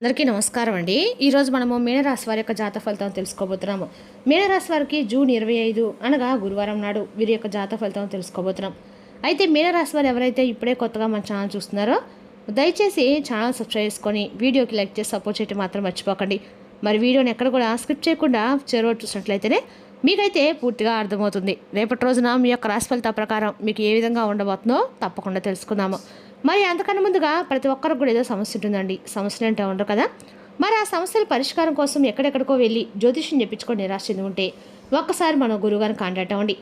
అందరికీ నమస్కారం అండి. ఈరోజు మనము మీనరాశి వారి యొక్క జాతక ఫలితం తెలుసుకోబోతున్నాము. మీనరాశి వారికి జూన్ 25 అనగా గురువారం నాడు వీరి యొక్క జాతక ఫలితం తెలుసుకోబోతున్నాం. అయితే మీనరాశి వారు ఎవరైతే ఇప్పుడే కొత్తగా మన ఛానల్ చూస్తున్నారో దయచేసి ఛానల్ సబ్స్క్రైబ్ చేసుకొని వీడియోకి లైక్ చేసి సపోర్ట్ చేయడం మాత్రం మర్చిపోకండి. మరి వీడియోని ఎక్కడ కూడా స్కిప్ చేయకుండా చివరి చూసినట్లయితేనే మీకైతే పూర్తిగా అర్థమవుతుంది. రేపటి రోజున మీ యొక్క రాశి ఫలితాల ప్రకారం మీకు ఏ విధంగా ఉండబోతుందో తప్పకుండా తెలుసుకుందాము. మరి అంతకన్నా ముందుగా ప్రతి ఒక్కరికి కూడా ఏదో సమస్య ఉంటుందండి. సమస్యలు అంటే ఉండరు కదా. మరి ఆ సమస్యల పరిష్కారం కోసం ఎక్కడెక్కడికో వెళ్ళి జ్యోతిష్యం చెప్పించుకొని నిరాశ చెంది ఉంటే ఒక్కసారి మన గురువుగారిని కాంటాక్ట్ అవ్వండి.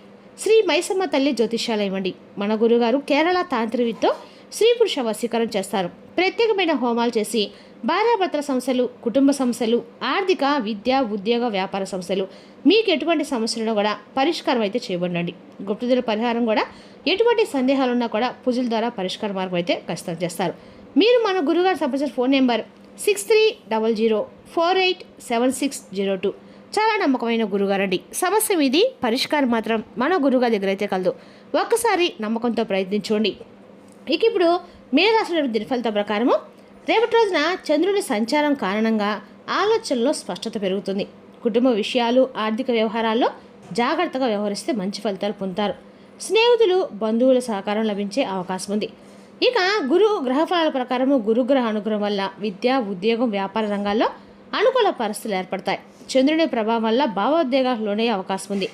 శ్రీ మైసమ్మ తల్లి జ్యోతిష్యాలయం అండి. మన గురుగారు కేరళ తాంత్రికతో స్త్రీ పురుష వశీకరణ చేస్తారు. ప్రత్యేకమైన హోమాలు చేసి భార్యాభర్తల సమస్యలు, కుటుంబ సమస్యలు, ఆర్థిక, విద్య, ఉద్యోగ, వ్యాపార సమస్యలు మీకు ఎటువంటి సమస్యలను కూడా పరిష్కారం అయితే చేయబడండి. గుప్తదుల పరిహారం కూడా ఎటువంటి సందేహాలు ఉన్నా కూడా పూజల ద్వారా పరిష్కార మార్గం అయితే ఖచ్చితంగా చేస్తారు. మీరు మన గురుగారు సంప్రదించిన ఫోన్ నెంబర్ 6300487602. చాలా నమ్మకమైన గురుగారండి. సమస్య మీది పరిష్కారం మాత్రం మన గురుగారి దగ్గర అయితే కలదు. ఒక్కసారి నమ్మకంతో ప్రయత్నించండి. ఇక ఇప్పుడు మీనరాశి దినఫలితం ప్రకారము రేపటి రోజున చంద్రుని సంచారం కారణంగా ఆలోచనలో స్పష్టత పెరుగుతుంది. కుటుంబ విషయాలు, ఆర్థిక వ్యవహారాల్లో జాగ్రత్తగా వ్యవహరిస్తే మంచి ఫలితాలు పొందుతారు. స్నేహితులు, బంధువుల సహకారం లభించే అవకాశం ఉంది. ఇక గురు గ్రహఫలాల ప్రకారము గురుగ్రహ అనుగ్రహం వల్ల విద్య, ఉద్యోగం, వ్యాపార రంగాల్లో అనుకూల పరిస్థితులు ఏర్పడతాయి. చంద్రుని ప్రభావం వల్ల భావోద్వేగాలు లోనయ్యే అవకాశం ఉంది.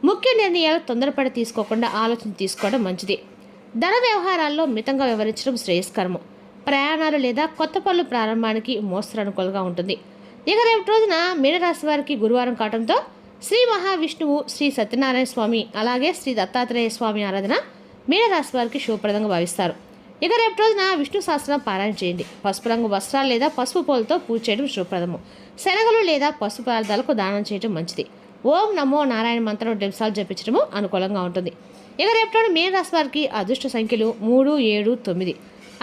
ముఖ్య నిర్ణయాలు తొందరపడి తీసుకోకుండా ఆలోచన తీసుకోవడం మంచిది. ధన వ్యవహారాల్లో మితంగా వ్యవహరించడం శ్రేయస్కరము. ప్రయాణాలు లేదా కొత్త పనులు ప్రారంభానికి మోస్తరు అనుకూలంగా ఉంటుంది. ఇక రేపటి రోజున మీనరాశి వారికి గురువారం కావడంతో శ్రీ మహావిష్ణువు, శ్రీ సత్యనారాయణ స్వామి, అలాగే శ్రీ దత్తాత్రేయ స్వామి ఆరాధన మీనరాశి వారికి శుభప్రదంగా భావిస్తారు. ఇక రేపటి రోజున విష్ణు సహస్రం పారాయణ చేయండి. పసుపు రంగు వస్త్రాలు లేదా పసుపు పూలతో పూజ చేయడం శుభప్రదము. శనగలు లేదా పసుపు పదార్థాలకు దానం చేయడం మంచిది. ఓం నమో నారాయణ మంత్రం 2 నిమిషాలు జపించడము అనుకూలంగా ఉంటుంది. ఇక రేపటి మీనరాశి వారికి అదృష్ట సంఖ్యలు 3, 7, 9.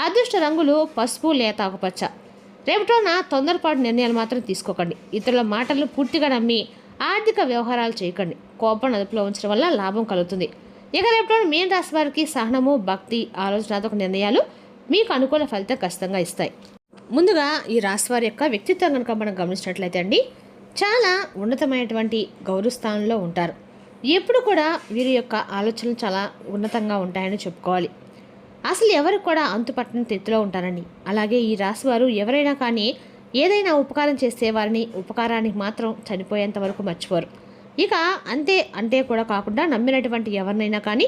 అదృష్ట రంగులు పసుపు, లేత ఆకుపచ్చ. రేపటిన తొందరపాటు నిర్ణయాలు మాత్రం తీసుకోకండి. ఇతరుల మాటలను పూర్తిగా నమ్మి ఆర్థిక వ్యవహారాలు చేయకండి. కోపం అదుపులో ఉంచడం వల్ల లాభం కలుగుతుంది. ఇక రేపటిన మీనరాశి వారికి సహనము, భక్తి, ఆలోచనాత్మక నిర్ణయాలు మీకు అనుకూల ఫలితం ఖచ్చితంగా ఇస్తాయి. ముందుగా ఈ రాశి వారి యొక్క వ్యక్తిత్వం కనుక మనం గమనించినట్లయితే అండి, చాలా ఉన్నతమైనటువంటి గౌరవ స్థానంలో ఉంటారు. ఎప్పుడు కూడా వీరి యొక్క ఆలోచనలు చాలా ఉన్నతంగా ఉంటాయని చెప్పుకోవాలి. అసలు ఎవరికి కూడా అంతుపట్టని తెత్తులో ఉంటారండి. అలాగే ఈ రాశివారు ఎవరైనా కానీ ఏదైనా ఉపకారం చేస్తే వారిని ఉపకారానికి మాత్రం చనిపోయేంత వరకు మర్చిపోరు. ఇక అంటే కూడా కాకుండా నమ్మినటువంటి ఎవరినైనా కానీ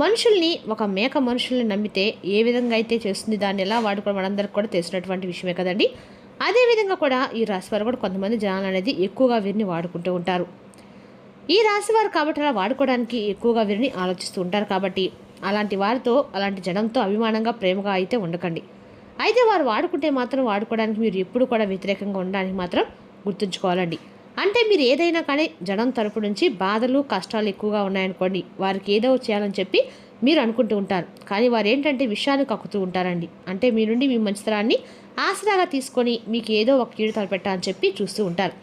మనుషుల్ని, ఒక మేక మనుషుల్ని నమ్మితే ఏ విధంగా అయితే చేస్తుంది దాన్ని ఎలా వాడుకోవడం మనందరికి కూడా తెలిసినటువంటి విషయమే కదండి. అదేవిధంగా కూడా ఈ రాశివారు కూడా కొంతమంది జనాలు అనేది ఎక్కువగా వీరిని వాడుకుంటూ ఉంటారు. ఈ రాశివారు కాబట్టి అలా వాడుకోవడానికి ఎక్కువగా వీరిని ఆలోచిస్తూ ఉంటారు. కాబట్టి అలాంటి వారితో, అలాంటి జనంతో అభిమానంగా, ప్రేమగా అయితే ఉండకండి. అయితే వారు వాడుకుంటే మాత్రం వాడుకోవడానికి మీరు ఎప్పుడు కూడా వ్యతిరేకంగా ఉండడానికి మాత్రం గుర్తుంచుకోవాలండి. అంటే మీరు ఏదైనా కానీ జనం తరపు నుంచి బాధలు, కష్టాలు ఎక్కువగా ఉన్నాయనుకోండి, వారికి ఏదో చేయాలని చెప్పి మీరు అనుకుంటూ ఉంటారు. కానీ వారు ఏంటంటే విషయాన్ని కక్కుతూ ఉంటారండి. అంటే మీ నుండి మీ మంచితనాన్ని ఆసరాగా తీసుకొని మీకు ఏదో ఒక కీడు తలపెట్టాలని చెప్పి చూస్తూ ఉంటారు.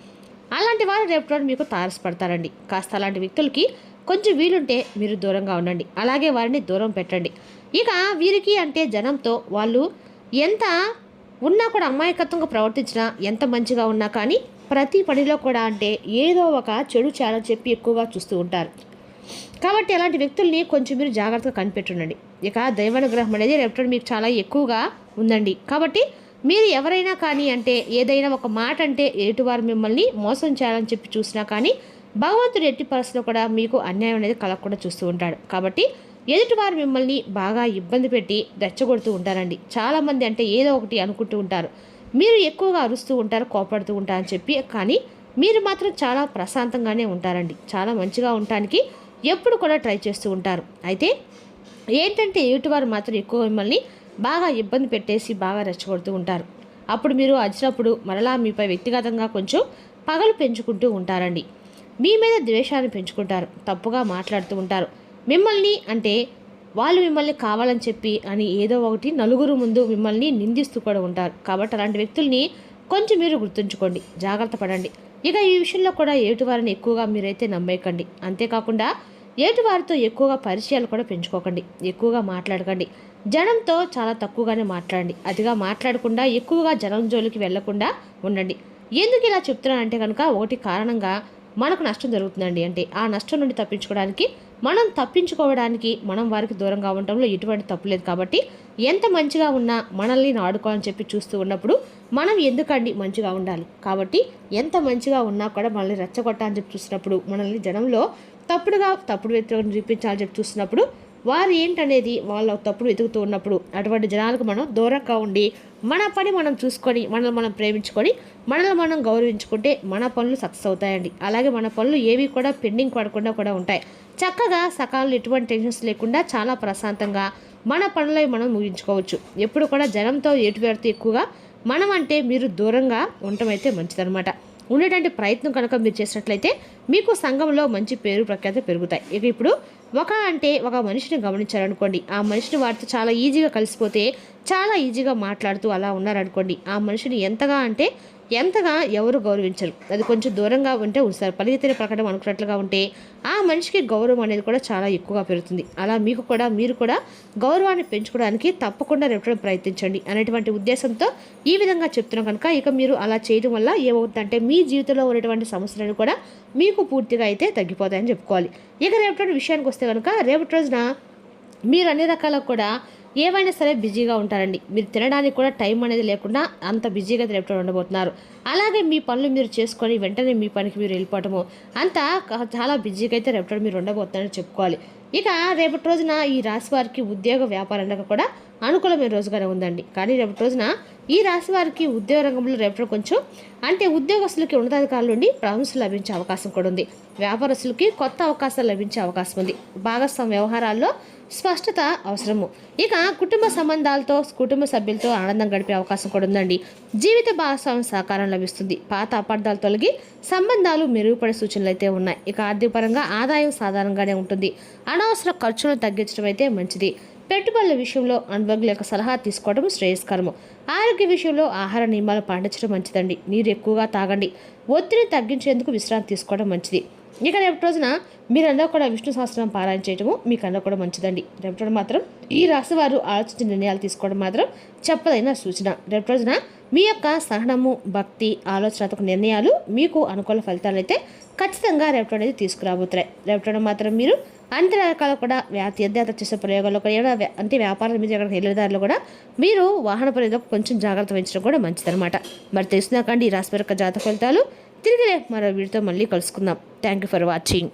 అలాంటి వారు రేపు రోజు మీకు తారసపడతారండి. కాస్త అలాంటి వ్యక్తులకి కొంచెం వీలుంటే మీరు దూరంగా ఉండండి. అలాగే వారిని దూరం పెట్టండి. ఇక వీరికి అంటే జనంతో వాళ్ళు ఎంత ఉన్నా కూడా అమాయకత్వంగా ప్రవర్తించినా, ఎంత మంచిగా ఉన్నా కానీ ప్రతి పనిలో కూడా అంటే ఏదో ఒక చెడు చేయాలని చెప్పి ఎక్కువగా చూస్తూ ఉంటారు. కాబట్టి అలాంటి వ్యక్తుల్ని కొంచెం మీరు జాగ్రత్తగా కనిపెట్టుండండి. ఇక దైవానుగ్రహం అనేది రేపటి మీకు చాలా ఎక్కువగా ఉందండి. కాబట్టి మీరు ఎవరైనా కానీ అంటే ఏదైనా ఒక మాట అంటే ఎటువారు మిమ్మల్ని మోసం చేయాలని చెప్పి చూసినా కానీ భగవంతుడు ఎట్టి పరిస్థితుల్లో కూడా మీకు అన్యాయం అనేది కలగకుండా చూస్తూ ఉంటాడు. కాబట్టి ఎదుటివారు మిమ్మల్ని బాగా ఇబ్బంది పెట్టి రెచ్చగొడుతూ ఉంటారండి. చాలామంది అంటే ఏదో ఒకటి అనుకుంటూ ఉంటారు. మీరు ఎక్కువగా అరుస్తూ ఉంటారు, కోపడుతూ ఉంటారని చెప్పి, కానీ మీరు మాత్రం చాలా ప్రశాంతంగానే ఉంటారండి. చాలా మంచిగా ఉండటానికి ఎప్పుడు కూడా ట్రై చేస్తూ ఉంటారు. అయితే ఏంటంటే ఎదుటివారు మాత్రం ఎక్కువ మిమ్మల్ని బాగా ఇబ్బంది పెట్టేసి బాగా రెచ్చగొడుతూ ఉంటారు. అప్పుడు మీరు వచ్చినప్పుడు మరలా మీపై వ్యక్తిగతంగా కొంచెం పగలు పెంచుకుంటూ ఉంటారండి. మీ మీద ద్వేషాన్ని పెంచుకుంటారు, తప్పుగా మాట్లాడుతూ ఉంటారు. మిమ్మల్ని అంటే వాళ్ళు మిమ్మల్ని కావాలని చెప్పి అని ఏదో ఒకటి నలుగురు ముందు మిమ్మల్ని నిందిస్తూ కూడా ఉంటారు. కాబట్టి అలాంటి వ్యక్తుల్ని కొంచెం మీరు గుర్తుంచుకోండి, జాగ్రత్త పడండి. ఇక ఈ విషయంలో కూడా ఎదుటివారిని ఎక్కువగా మీరైతే నమ్మేయకండి. అంతేకాకుండా ఎటు వారితో ఎక్కువగా పరిచయాలు కూడా పెంచుకోకండి, ఎక్కువగా మాట్లాడకండి. జనంతో చాలా తక్కువగానే మాట్లాడండి. అతిగా మాట్లాడకుండా ఎక్కువగా జనం జోలికి వెళ్లకుండా ఉండండి. ఎందుకు ఇలా చెప్తున్నానంటే కనుక ఒకటి కారణంగా మనకు నష్టం జరుగుతుందండి. అంటే ఆ నష్టం నుండి తప్పించుకోవడానికి మనం వారికి దూరంగా ఉండటంలో ఎటువంటి తప్పు లేదు. కాబట్టి ఎంత మంచిగా ఉన్నా మనల్ని ఆడుకోవాలని చెప్పి చూస్తూ ఉన్నప్పుడు మనం ఎందుకండి మంచిగా ఉండాలి. కాబట్టి ఎంత మంచిగా ఉన్నా కూడా మనల్ని రెచ్చగొట్టాలని చెప్పి చూసినప్పుడు, మనల్ని జనంలో తప్పుడు వ్యక్తులను చూపించాలని చెప్పి చూసినప్పుడు, వారు ఏంటనేది వాళ్ళ తప్పుడు వెతుకుతూ ఉన్నప్పుడు అటువంటి జనాలకు మనం దూరంగా ఉండి మన పని మనం చూసుకొని మనల్ని మనం ప్రేమించుకొని మనల్ని మనం గౌరవించుకుంటే మన పనులు సక్సెస్ అవుతాయండి. అలాగే మన పనులు ఏవి కూడా పెండింగ్ పడకుండా కూడా ఉంటాయి. చక్కగా సకాలంలో ఎటువంటి టెన్షన్స్ లేకుండా చాలా ప్రశాంతంగా మన పనులై మనం ముగించుకోవచ్చు. ఎప్పుడు కూడా జనంతో ఎటువేడుతూ ఎక్కువగా మనం అంటే మీరు దూరంగా ఉండటం అయితే మంచిదన్నమాట. ఉండేటువంటి ప్రయత్నం కనుక మీరు చేసినట్లయితే మీకు సంఘంలో మంచి పేరు ప్రఖ్యాతి పెరుగుతాయి. ఇక ఇప్పుడు ఒక మనిషిని గమనించారనుకోండి, ఆ మనిషిని వారితో చాలా ఈజీగా కలిసిపోతే చాలా ఈజీగా మాట్లాడుతూ అలా ఉన్నారనుకోండి, ఆ మనిషిని ఎంతగా ఎవరు గౌరవించరు. అది కొంచెం దూరంగా ఉంటే ఉంచుతారు. పలికితేనే ప్రకటన అనుకున్నట్లుగా ఉంటే ఆ మనిషికి గౌరవం అనేది కూడా చాలా ఎక్కువగా పెరుగుతుంది. అలా మీరు కూడా గౌరవాన్ని పెంచుకోవడానికి తప్పకుండా రేపటి ప్రయత్నించండి అనేటువంటి ఉద్దేశంతో ఈ విధంగా చెప్తున్నాం కనుక ఇక మీరు అలా చేయడం వల్ల ఏమవుతుందంటే మీ జీవితంలో ఉన్నటువంటి సమస్యలను కూడా మీకు పూర్తిగా అయితే తగ్గిపోతాయని చెప్పుకోవాలి. ఇక రేపటి విషయానికి వస్తే కనుక రేపటి రోజున మీరు అన్ని రకాలకు కూడా ఏవైనా సరే బిజీగా ఉంటారండి. మీరు తినడానికి కూడా టైం అనేది లేకుండా అంత బిజీగా రేపటి ఉండబోతున్నారు. అలాగే మీ పనులు మీరు చేసుకొని వెంటనే మీ పనికి మీరు వెళ్ళిపోవటము అంతా చాలా బిజీగా అయితే రేపటి మీరు ఉండబోతున్నారని చెప్పుకోవాలి. ఇక రేపటి రోజున ఈ రాశి వారికి ఉద్యోగ వ్యాపారంలో కూడా అనుకూలమైన రోజుగానే ఉందండి. కానీ రేపటి రోజున ఈ రాశి వారికి ఉద్యోగ రంగంలో రేపటి కొంచెం ఉద్యోగస్తులకి ఉన్నతాధికారుల నుండి ప్రశంసలు లభించే అవకాశం కూడా ఉంది. వ్యాపారస్తులకి కొత్త అవకాశాలు లభించే అవకాశం ఉంది. భాగస్వామ్య వ్యవహారాల్లో స్పష్టత అవసరము. ఇక కుటుంబ సభ్యులతో ఆనందం గడిపే అవకాశం కూడా ఉందండి. జీవిత భాగస్వామ్య సహకారం లభిస్తుంది. పాత అపార్థాలు తొలగి సంబంధాలు మెరుగుపడే సూచనలు అయితే ఉన్నాయి. ఇక ఆర్థిక పరంగా ఆదాయం సాధారణంగానే ఉంటుంది. అనవసర ఖర్చులను తగ్గించడం అయితే మంచిది. పెట్టుబడుల విషయంలో అనుభవజ్ఞుల యొక్క సలహా తీసుకోవడం శ్రేయస్కరము. ఆరోగ్య విషయంలో ఆహార నియమాలు పాటించడం మంచిదండి. నీరు ఎక్కువగా తాగండి. ఒత్తిడిని తగ్గించేందుకు విశ్రాంతి తీసుకోవడం మంచిది. ఇక రేపటి రోజున మీరందరూ కూడా విష్ణు సహస్రనామం పారాయణ చేయడము మీకు అందరూ కూడా మంచిదండి. రేపటి రోజున మాత్రం ఈ రాశి వారు ఆలోచించిన నిర్ణయాలు తీసుకోవడం మాత్రం చెప్పదైన సూచన. రేపటి రోజున మీ యొక్క సహనము, భక్తి, ఆలోచనాత్మక నిర్ణయాలు మీకు అనుకూల ఫలితాలు అయితే ఖచ్చితంగా రేపటి అనేది తీసుకురాబోతున్నాయి. రేపటి మాత్రం మీరు అన్ని రకాల కూడా తీర్థయాత్ర చేసే ప్రయోగాల్లో కూడా వ్యాపారాల మీద ఎక్కడ వెళ్ళేదారిలో కూడా మీరు వాహన పరిధిలో కొంచెం జాగ్రత్త వహించడం కూడా మంచిదన్నమాట. మరి తెలుసుకున్నాకండి ఈ రాశి యొక్క జాతక ఫలితాలు. తిరిగి మరో వీడితో మళ్ళీ కలుసుకుందాం. Thank you for watching.